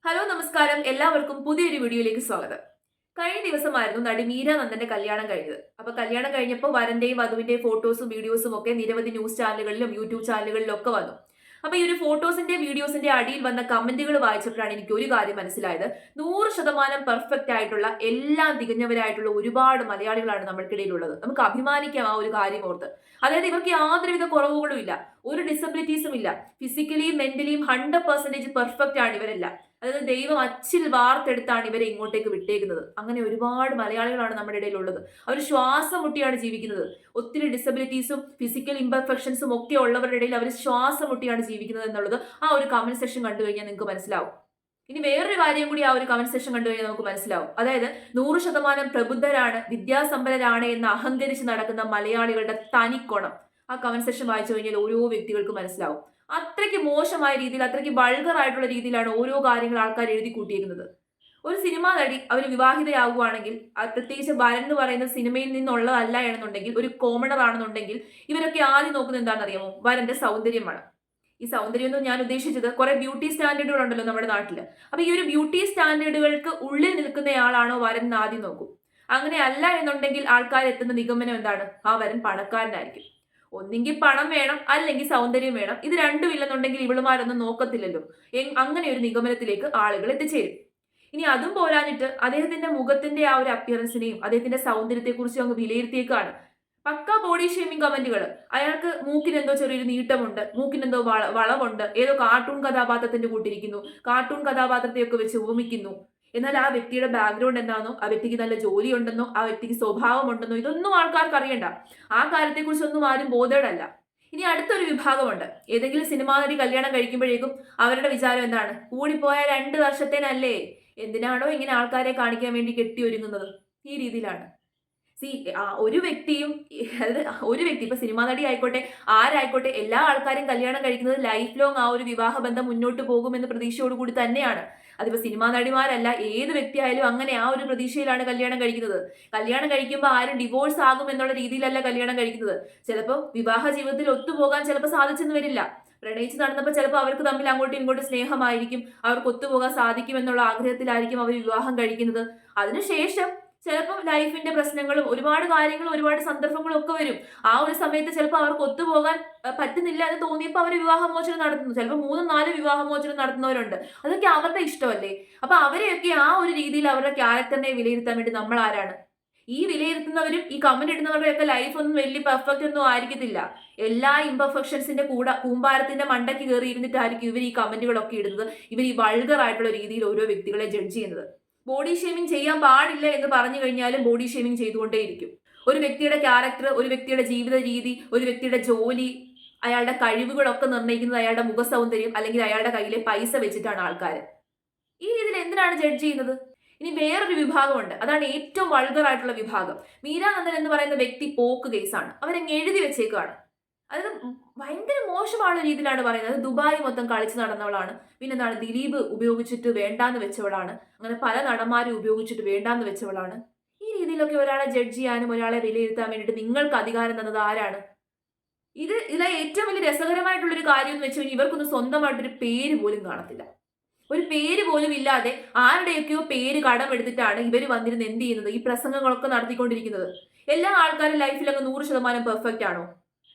Hello നമസ്കാരം, എല്ലാവർക്കും പുതിയൊരു വീഡിയോയിലേക്ക് സ്വാഗതം. കഴിഞ്ഞ ദിവസമായിരുന്നു നടി മീര നന്ദന്റെ കല്യാണം കഴിഞ്ഞത്. അപ്പൊ കല്യാണം കഴിഞ്ഞപ്പോൾ വരന്റെയും വധുവിന്റെയും ഫോട്ടോസും വീഡിയോസും ഒക്കെ നിരവധി ന്യൂസ് ചാനലുകളിലും യൂട്യൂബ് ചാനലുകളിലും ഒക്കെ വന്നു. അപ്പൊ ഈ ഒരു ഫോട്ടോസിന്റെ വീഡിയോസിന്റെ അടിയിൽ വന്ന കമന്റുകൾ വായിച്ചപ്പോഴാണ് എനിക്ക് ഒരു കാര്യം മനസ്സിലായത്. 100% പെർഫെക്റ്റ് ആയിട്ടുള്ള എല്ലാം തികഞ്ഞവരായിട്ടുള്ള ഒരുപാട് മലയാളികളാണ് നമ്മൾക്കിടയിലുള്ളത്. നമുക്ക് അഭിമാനിക്കാം ആ ഒരു കാര്യം ഓർത്ത്. അതായത് ഇവർക്ക് യാതൊരുവിധ കുറവുകളും ഇല്ല, ഒരു ഡിസബിലിറ്റീസും ഇല്ല. ഫിസിക്കലിയും മെന്റലിയും 100% പെർഫെക്റ്റ് ആണ് ഇവരെല്ലാം. അതായത് ദൈവം അച്ചിൽ വാർത്തെടുത്താണ് ഇവരെ ഇങ്ങോട്ടേക്ക് വിട്ടേക്കുന്നത്. അങ്ങനെ ഒരുപാട് മലയാളികളാണ് നമ്മുടെ ഇടയിലുള്ളത്. അവർ ശ്വാസം മുട്ടിയാണ് ജീവിക്കുന്നത്. ഒത്തിരി ഡിസബിലിറ്റീസും ഫിസിക്കൽ ഇംപെർഫെക്ഷൻസും ഒക്കെ ഉള്ളവരുടെ ഇടയിൽ അവർ ശ്വാസം മുട്ടിയാണ് ജീവിക്കുന്നത് എന്നുള്ളത് ആ ഒരു കമന്റ് സെക്ഷൻ കണ്ടു കഴിഞ്ഞാൽ നിങ്ങൾക്ക് മനസ്സിലാവും. ഇനി വേറൊരു കാര്യം കൂടി ആ ഒരു കമന്റ് സെക്ഷൻ കണ്ടു കഴിഞ്ഞാൽ നമുക്ക് മനസ്സിലാവും. അതായത് 100% പ്രബുദ്ധരാണ്, വിദ്യാസമ്പന്നരാണ് എന്ന് അഹങ്കരിച്ച് നടക്കുന്ന മലയാളികളുടെ തനിക്കൊണം ആ കമന്റ് സെക്ഷൻ വായിച്ചു കഴിഞ്ഞാൽ ഓരോ വ്യക്തികൾക്കും മനസ്സിലാവും. അത്രയ്ക്ക് മോശമായ രീതിയിൽ, അത്രയ്ക്ക് വൾഗർ ആയിട്ടുള്ള രീതിയിലാണ് ഓരോ കാര്യങ്ങൾ ആൾക്കാർ എഴുതി കൂട്ടിയിരിക്കുന്നത്. ഒരു സിനിമാ നടി അവർ വിവാഹിതയാവുകയാണെങ്കിൽ, പ്രത്യേകിച്ച് വരൻ എന്ന് പറയുന്ന സിനിമയിൽ നിന്നുള്ളതല്ല എന്നുണ്ടെങ്കിൽ, ഒരു കോമണർ ആണെന്നുണ്ടെങ്കിൽ, ഇവരൊക്കെ ആദ്യം നോക്കുന്നത് എന്താണെന്നറിയാമോ? വരന്റെ സൗന്ദര്യമാണ്. ഈ സൗന്ദര്യം എന്ന് ഞാൻ ഉദ്ദേശിച്ചത് കുറെ ബ്യൂട്ടി സ്റ്റാൻഡേർഡുകൾ ഉണ്ടല്ലോ നമ്മുടെ നാട്ടില്. അപ്പൊ ഈ ഒരു ബ്യൂട്ടി സ്റ്റാൻഡേർഡുകൾക്ക് ഉള്ളിൽ നിൽക്കുന്നയാളാണോ വരൻ എന്ന് ആദ്യം നോക്കും. അങ്ങനെ അല്ല എന്നുണ്ടെങ്കിൽ ആൾക്കാർ എത്തുന്ന നിഗമനം എന്താണ്? ആ വരൻ പണക്കാരനായിരിക്കും. ഒന്നെങ്കിൽ പണം വേണം, അല്ലെങ്കിൽ സൗന്ദര്യം വേണം. ഇത് രണ്ടും ഇല്ലെന്നുണ്ടെങ്കിൽ ഇവളുമാരൊന്നും നോക്കത്തില്ലല്ലോ. അങ്ങനെ ഒരു നിഗമനത്തിലേക്ക് ആളുകൾ എത്തിച്ചേരും. ഇനി അതും പോരാഞ്ഞിട്ട് അദ്ദേഹത്തിന്റെ മുഖത്തിന്റെ ആ ഒരു അപ്പിയറൻസിനെയും അദ്ദേഹത്തിന്റെ സൗന്ദര്യത്തെ കുറിച്ചും അങ്ങ് വിലയിരുത്തിയേക്കാണ്. പക്ക ബോഡി ഷേമിംഗ് കമന്റുകൾ. അയാൾക്ക് മൂക്കിന് എന്തോ ചെറിയൊരു നീട്ടമുണ്ട്, മൂക്കിന് എന്തോ വളവുണ്ട്, ഏതോ കാർട്ടൂൺ കഥാപാത്രത്തിന്റെ കൂട്ടിരിക്കുന്നു, കാർട്ടൂൺ കഥാപാത്രത്തെയൊക്കെ വെച്ച് ഉപമിക്കുന്നു. എന്നാൽ ആ വ്യക്തിയുടെ ബാക്ക്ഗ്രൗണ്ട് എന്താണെന്നോ, ആ വ്യക്തിക്ക് നല്ല ജോലി ഉണ്ടെന്നോ, ആ വ്യക്തിക്ക് സ്വഭാവം ഉണ്ടെന്നോ, ഇതൊന്നും ആൾക്കാർക്ക് അറിയണ്ട. ആ കാര്യത്തെക്കുറിച്ചൊന്നും ആരും ബോധേഡല്ല. ഇനി അടുത്തൊരു വിഭാഗമുണ്ട്. ഏതെങ്കിലും സിനിമാ നടി കല്യാണം കഴിക്കുമ്പോഴേക്കും അവരുടെ വിചാരം എന്താണ്? കൂടിപ്പോയ 2 വർഷത്തേനല്ലേ, എന്തിനാണോ ഇങ്ങനെ ആൾക്കാരെ കാണിക്കാൻ വേണ്ടി കെട്ടിയൊരുങ്ങുന്നത്? ഈ രീതിയിലാണ്. സി ഒരു വ്യക്തിയും, അതായത് ഒരു വ്യക്തി ഇപ്പൊ സിനിമാ നടി ആയിക്കോട്ടെ, ആരായിക്കോട്ടെ, എല്ലാ ആൾക്കാരും കല്യാണം കഴിക്കുന്നത് ലൈഫ് ലോങ് ആ ഒരു വിവാഹ ബന്ധം മുന്നോട്ട് പോകുമെന്ന പ്രതീക്ഷയോടുകൂടി തന്നെയാണ്. അതിപ്പോ സിനിമാ നടിമാരല്ല, ഏത് വ്യക്തിയായാലും അങ്ങനെ ആ ഒരു പ്രതീക്ഷയിലാണ് കല്യാണം കഴിക്കുന്നത്. കല്യാണം കഴിക്കുമ്പോൾ ആരും ഡിവോഴ്സ് ആകും എന്നുള്ള രീതിയിലല്ല കല്യാണം കഴിക്കുന്നത്. ചിലപ്പോൾ വിവാഹ ജീവിതത്തിൽ ഒത്തുപോകാൻ ചിലപ്പോൾ സാധിച്ചെന്ന് വരില്ല. പ്രണയിച്ച് നടന്നപ്പോൾ ചിലപ്പോൾ അവർക്ക് തമ്മിൽ അങ്ങോട്ടും ഇങ്ങോട്ടും സ്നേഹമായിരിക്കും, അവർക്ക് ഒത്തുപോകാൻ സാധിക്കും എന്നുള്ള ആഗ്രഹത്തിലായിരിക്കും അവർ വിവാഹം കഴിക്കുന്നത്. അതിനുശേഷം ചിലപ്പോൾ ലൈഫിന്റെ പ്രശ്നങ്ങളും ഒരുപാട് കാര്യങ്ങളും ഒരുപാട് സന്ദർഭങ്ങളും ഒക്കെ വരും. ആ ഒരു സമയത്ത് ചിലപ്പോൾ അവർക്ക് ഒത്തുപോകാൻ പറ്റുന്നില്ല എന്ന് തോന്നിയപ്പോൾ അവർ വിവാഹമോചനം നടത്തുന്നു. ചിലപ്പോൾ 3-4 വിവാഹമോചനം നടത്തുന്നവരുണ്ട്. അതൊക്കെ അവരുടെ ഇഷ്ടമല്ലേ? അപ്പൊ അവരെയൊക്കെ ആ ഒരു രീതിയിൽ അവരുടെ ക്യാരക്ടറിനെ വിലയിരുത്താൻ വേണ്ടി നമ്മൾ ആരാണ്? ഈ വിലയിരുത്തുന്നവരും ഈ കമന്റ് ഇടുന്നവരുടെ ഒക്കെ ലൈഫ് ഒന്നും വലിയ പെർഫെക്റ്റ് ഒന്നും ആയിരിക്കത്തില്ല. എല്ലാ ഇംപെർഫെക്ഷൻസിന്റെ കൂമ്പാരത്തിന്റെ മണ്ടയ്ക്ക് കയറി ഇരുന്നിട്ടായിരിക്കും ഇവർ ഈ കമന്റുകളൊക്കെ ഇടുന്നത്. ഇവർ ഈ വൾഗർ ആയിട്ടുള്ള രീതിയിൽ ഓരോ വ്യക്തികളെ ജഡ്ജ് ചെയ്യുന്നത്. ബോഡി ഷേമിംഗ് ചെയ്യാൻ പാടില്ല എന്ന് പറഞ്ഞു കഴിഞ്ഞാലും ബോഡി ഷേമിംഗ് ചെയ്തുകൊണ്ടേയിരിക്കും. ഒരു വ്യക്തിയുടെ ക്യാരക്ടർ, ഒരു വ്യക്തിയുടെ ജീവിത രീതി, ഒരു വ്യക്തിയുടെ ജോലി, അയാളുടെ കഴിവുകളൊക്കെ നിർണ്ണയിക്കുന്നത് അയാളുടെ മുഖ സൗന്ദര്യം അല്ലെങ്കിൽ അയാളുടെ കയ്യിലെ പൈസ വെച്ചിട്ടാണ് ആൾക്കാർ. ഈ രീതിയിൽ എന്തിനാണ് ജഡ്ജ് ചെയ്യുന്നത്? ഇനി വേറൊരു വിഭാഗമുണ്ട്, അതാണ് ഏറ്റവും വൾഗർ ആയിട്ടുള്ള വിഭാഗം. മീരാനന്ദൻ എന്ന് പറയുന്ന വ്യക്തി പോക്ക് കേസാണ്. അവരങ്ങ് എഴുതി വെച്ചേക്കാണ്. അതായത് ഭയങ്കര മോശമായ രീതിയിലാണ് പറയുന്നത്. അത് ദുബായ് മൊത്തം കളിച്ച് നടന്നവളാണ്. പിന്നെന്താണ്, ദിലീപ് ഉപയോഗിച്ചിട്ട് വേണ്ടാന്ന് വെച്ചവളാണ്. അങ്ങനെ പല നടന്മാരും ഉപയോഗിച്ചിട്ട് വേണ്ടാന്ന് വെച്ചവളാണ്. ഈ രീതിയിലൊക്കെ ഒരാളെ ജഡ്ജ് ചെയ്യാനും ഒരാളെ വിലയിരുത്താൻ വേണ്ടിയിട്ട് നിങ്ങൾക്ക് അധികാരം തന്നത് ആരാണ്? ഇതിലെ ഏറ്റവും വലിയ രസകരമായിട്ടുള്ള ഒരു കാര്യം എന്ന് വെച്ച് കഴിഞ്ഞാൽ ഇവർക്കൊന്നും സ്വന്തമായിട്ടൊരു പേര് പോലും കാണത്തില്ല. ഒരു പേര് പോലും ഇല്ലാതെ ആരുടെയൊക്കെയോ പേര് കടമെടുത്തിട്ടാണ് ഇവർ വന്നിരുന്ന് എന്ത് ചെയ്യുന്നത്? ഈ പ്രസംഗങ്ങളൊക്കെ നടത്തിക്കൊണ്ടിരിക്കുന്നത്. എല്ലാ ആൾക്കാരും ലൈഫിൽ അങ്ങ് 100% പെർഫെക്റ്റ് ആണോ?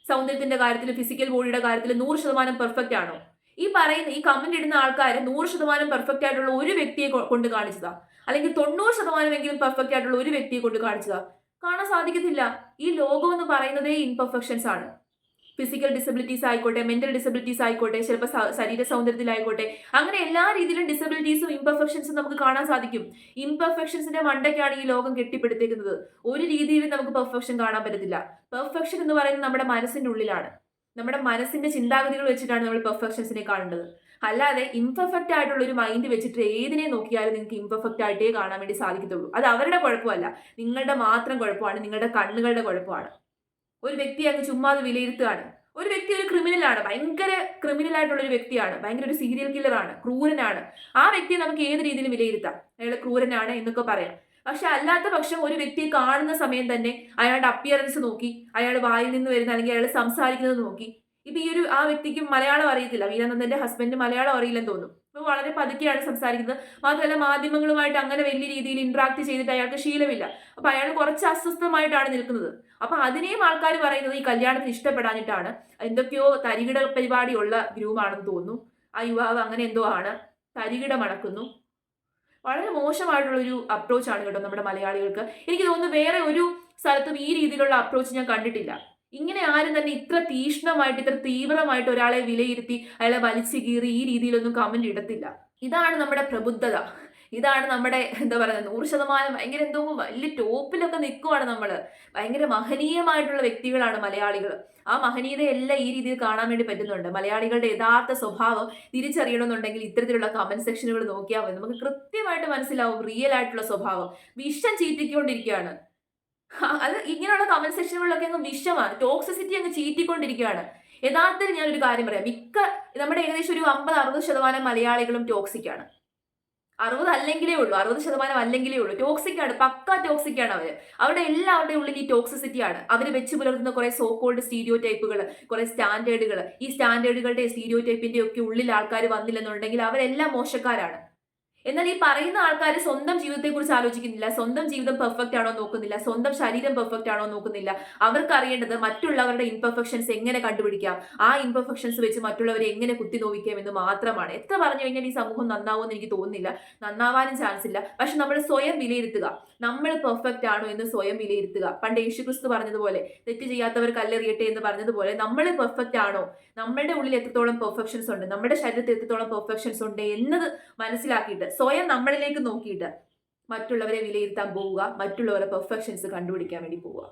സൗന്ദര്യത്തിന്റെ കാര്യത്തിൽ, ഫിസിക്കൽ ബോഡിയുടെ കാര്യത്തിൽ 100% പെർഫെക്റ്റ് ആണോ? ഈ പറയുന്ന ഈ കമന്റ് ഇടുന്ന ആൾക്കാർ 100% പെർഫെക്റ്റ് ആയിട്ടുള്ള ഒരു വ്യക്തിയെ കൊണ്ട് കാണിച്ചതാ, അല്ലെങ്കിൽ 90% എങ്കിലും പെർഫെക്റ്റ് ആയിട്ടുള്ള ഒരു വ്യക്തിയെ കൊണ്ട് കാണിച്ചതാ? കാണാൻ സാധിക്കത്തില്ല. ഈ ലോകം എന്ന് പറയുന്നതേ ഇംപെർഫെക്ഷൻസ് ആണ്. ഫിസിക്കൽ ഡിസബിലിറ്റീസ് ആയിക്കോട്ടെ, മെന്റൽ ഡിസബിലിറ്റീസ് ആയിക്കോട്ടെ, ചിലപ്പോൾ ശരീര സൗന്ദര്യത്തിലായിക്കോട്ടെ, അങ്ങനെ എല്ലാ രീതിയിലും ഡിസബിലിറ്റീസും ഇംപെർഫെക്ഷൻസും നമുക്ക് കാണാൻ സാധിക്കും. ഇംപെർഫെക്ഷൻസിന്റെ മണ്ടയ്ക്കാണ് ഈ ലോകം കെട്ടിപ്പടുത്തേക്കുന്നത്. ഒരു രീതിയിലും നമുക്ക് പെർഫെക്ഷൻ കാണാൻ പറ്റത്തില്ല. പെർഫെക്ഷൻ എന്ന് പറയുന്നത് നമ്മുടെ മനസ്സിന്റെ ഉള്ളിലാണ്. നമ്മുടെ മനസ്സിന്റെ ചിന്താഗതികൾ വെച്ചിട്ടാണ് നമ്മൾ പെർഫെക്ഷൻസിനെ കാണേണ്ടത്. അല്ലാതെ ഇംപെർഫെക്റ്റ് ആയിട്ടുള്ള ഒരു മൈൻഡ് വെച്ചിട്ട് ഏതിനെ നോക്കിയാലും നിങ്ങൾക്ക് ഇംപെർഫെക്റ്റ് ആയിട്ടേ കാണാൻ വേണ്ടി സാധിക്കത്തുള്ളൂ. അത് അവരുടെ കുഴപ്പമല്ല, നിങ്ങളുടെ മാത്രം കുഴപ്പമാണ്, നിങ്ങളുടെ കണ്ണുകളുടെ കുഴപ്പമാണ്. ഒരു വ്യക്തി അങ്ങ് ചുമ്മാതെ വിലയിരുത്തുകയാണ്. ഒരു വ്യക്തി ഒരു ക്രിമിനലാണ്, ഭയങ്കര ക്രിമിനൽ ആയിട്ടുള്ള ഒരു വ്യക്തിയാണ്, ഭയങ്കര ഒരു സീരിയൽ കില്ലറാണ്, ക്രൂരനാണ്. ആ വ്യക്തിയെ നമുക്ക് ഏത് രീതിയിലും വിലയിരുത്താം, അയാൾ ക്രൂരനാണ് എന്നൊക്കെ പറയാം. പക്ഷെ അല്ലാത്ത പക്ഷം ഒരു വ്യക്തിയെ കാണുന്ന സമയം തന്നെ അയാളുടെ അപ്പിയറൻസ് നോക്കി, അയാൾ വായിൽ നിന്ന് വരുന്ന അല്ലെങ്കിൽ അയാൾ സംസാരിക്കുന്നത് നോക്കി, ഇപ്പൊ ഈ ഒരു ആ വ്യക്തിക്ക് മലയാളം അറിയത്തില്ല, വീരാനന്ദന്റെ ഹസ്ബൻഡ് മലയാളം അറിയില്ലെന്ന് തോന്നുന്നു. അപ്പോൾ വളരെ പതുക്കെയാണ് സംസാരിക്കുന്നത്. മാത്രമല്ല മാധ്യമങ്ങളുമായിട്ട് അങ്ങനെ വലിയ രീതിയിൽ ഇന്ററാക്ട് ചെയ്തിട്ട് അയാൾക്ക് ശീലമില്ല. അപ്പൊ അയാൾ കുറച്ച് അസ്വസ്ഥമായിട്ടാണ് നിൽക്കുന്നത്. അപ്പൊ അതിനെയും ആൾക്കാർ പറയുന്നത് ഈ കല്യാണത്തിന് ഇഷ്ടപ്പെടാഞ്ഞിട്ടാണ്. എന്തൊക്കെയോ തരികിട പരിപാടിയുള്ള ഗ്രൂമാണെന്ന് തോന്നുന്നു. ആ യുവാവ് അങ്ങനെ എന്തോ ആണ്, തരികിട മണക്കുന്നു. വളരെ മോശമായിട്ടുള്ള ഒരു അപ്രോച്ചാണ് കേട്ടോ നമ്മുടെ മലയാളികൾക്ക്. എനിക്ക് തോന്നുന്നു വേറെ ഒരു സ്ഥലത്തും ഈ രീതിയിലുള്ള അപ്രോച്ച് ഞാൻ കണ്ടിട്ടില്ല. ഇങ്ങനെ ആരും തന്നെ ഇത്ര തീക്ഷ്ണമായിട്ട് ഇത്ര തീവ്രമായിട്ട് ഒരാളെ വിലയിരുത്തി അയാളെ വലിച്ചു കീറി ഈ രീതിയിലൊന്നും കമന്റ് ഇടത്തില്ല. ഇതാണ് നമ്മുടെ പ്രബുദ്ധത. ഇതാണ് നമ്മുടെ എന്താ പറയുക 100% ഭയങ്കര എന്തോ വലിയ ടോപ്പിലൊക്കെ നിൽക്കുവാണ് നമ്മള്. ഭയങ്കര മഹനീയമായിട്ടുള്ള വ്യക്തികളാണ് മലയാളികൾ. ആ മഹനീയതയെല്ലാം ഈ രീതിയിൽ കാണാൻ വേണ്ടി പറ്റുന്നുണ്ട്. മലയാളികളുടെ യഥാർത്ഥ സ്വഭാവം തിരിച്ചറിയണമെന്നുണ്ടെങ്കിൽ ഇത്തരത്തിലുള്ള കമന്റ് സെക്ഷനുകൾ നോക്കിയാൽ മതി. നമുക്ക് കൃത്യമായിട്ട് മനസ്സിലാവും റിയൽ ആയിട്ടുള്ള സ്വഭാവം. വിഷം ചീറ്റിക്കൊണ്ടിരിക്കുകയാണ്. അത് ഇങ്ങനെയുള്ള കമന്റ് സെക്ഷനുകളിലൊക്കെ അങ്ങ് വിഷമാണ്. ടോക്സിസിറ്റി അങ്ങ് ചീറ്റിക്കൊണ്ടിരിക്കുകയാണ്. യഥാർത്ഥത്തിൽ ഞാനൊരു കാര്യം പറയാം. നമ്മുടെ ഏകദേശം ഒരു 50-60% മലയാളികളും ടോക്സിക് ആണ്. 60 അല്ലെങ്കിലേ ഉള്ളൂ, 60% അല്ലെങ്കിലേ ഉള്ളൂ. ടോക്സിക് ആണ്, പക്കാ ടോക്സിക് ആണ് അവര്. അവരുടെ എല്ലാവരുടെയും ഉള്ളിൽ ഈ ടോക്സിസിറ്റി ആണ്. അവര് വെച്ച് പുലർത്തുന്ന കുറെ സോ കോൾഡ് സ്റ്റീരിയോ ടൈപ്പുകൾ, കുറെ സ്റ്റാൻഡേർഡുകൾ. ഈ സ്റ്റാൻഡേർഡുകളുടെ സ്റ്റീരിയോ ടൈപ്പിന്റെ ഒക്കെ ഉള്ളിൽ ആൾക്കാർ വന്നില്ലെന്നുണ്ടെങ്കിൽ അവരെല്ലാം മോശക്കാരാണ്. എന്നാൽ ഈ പറയുന്ന ആൾക്കാർ സ്വന്തം ജീവിതത്തെക്കുറിച്ച് ആലോചിക്കുന്നില്ല. സ്വന്തം ജീവിതം പെർഫെക്റ്റ് ആണോ നോക്കുന്നില്ല. സ്വന്തം ശരീരം പെർഫെക്റ്റ് ആണോ നോക്കുന്നില്ല. അവർക്ക് അറിയേണ്ടത് മറ്റുള്ളവരുടെ ഇംപെർഫെക്ഷൻസ് എങ്ങനെ കണ്ടുപിടിക്കാം, ആ ഇംപെർഫെക്ഷൻസ് വെച്ച് മറ്റുള്ളവരെ എങ്ങനെ കുത്തി നോവിക്കാം എന്ന് മാത്രമാണ്. എത്ര പറഞ്ഞു കഴിഞ്ഞാൽ ഈ സമൂഹം നന്നാവുമെന്ന് എനിക്ക് തോന്നുന്നില്ല. നന്നാവാനും ചാൻസ് ഇല്ല. പക്ഷെ നമ്മൾ സ്വയം വിലയിരുത്തുക. നമ്മൾ പെർഫെക്റ്റ് ആണോ എന്ന് സ്വയം വിലയിരുത്തുക. പണ്ട് യേശുക്രിസ്തു പറഞ്ഞതുപോലെ തെറ്റ് ചെയ്യാത്തവർ കല്ലെറിയട്ടെ എന്ന് പറഞ്ഞതുപോലെ നമ്മൾ പെർഫെക്റ്റ് ആണോ, നമ്മളുടെ ഉള്ളിൽ എത്രത്തോളം പെർഫെക്ഷൻസ് ഉണ്ട്, നമ്മുടെ ശരീരത്തിൽ എത്രത്തോളം പെർഫെക്ഷൻസ് ഉണ്ട് എന്നത് മനസ്സിലാക്കിയിട്ട് സ്വയം നമ്മളിലേക്ക് നോക്കിയിട്ട് മറ്റുള്ളവരെ വിലയിരുത്താൻ പോവുക, മറ്റുള്ളവരുടെ പെർഫെക്ഷൻസ് കണ്ടുപിടിക്കാൻ വേണ്ടി പോവുക.